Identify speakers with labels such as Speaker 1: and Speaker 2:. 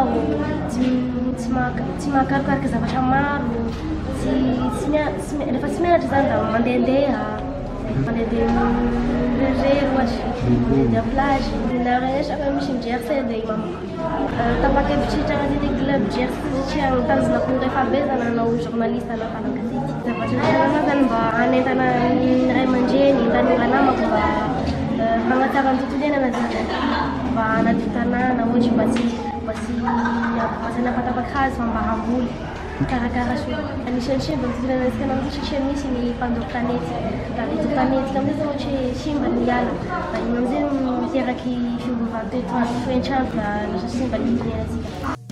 Speaker 1: vaovao, tsy mahakarokaroka zavatra maro, rehefa tsy mianatra zany da mandehandeha rery ohatra, mandeha plage. Na rehetra fa misy mijery dia tapa-kevitry hitranga club jersey satria mitazonako rehefa be zany anao journaliste na mpanao gazety. Zavatra tianana zany mba hanentana ny ray aman-dreny, ny tanora namako mba hanatsara ny tontolo iainana zany, mba hanadio tanàna ohatra mba tsy hanapatapaky hazo fa mba hamboly karakara soa. Anisan'ny simba ny tontolo iainantsika namako satria misy ny mpandoko tanety, da izy tanetika amin'izay ohatra hoe simba ny ala, da iny amin'izay miteraky fiovavan-toetrandro da lasa simba ny tontolo iainantsika.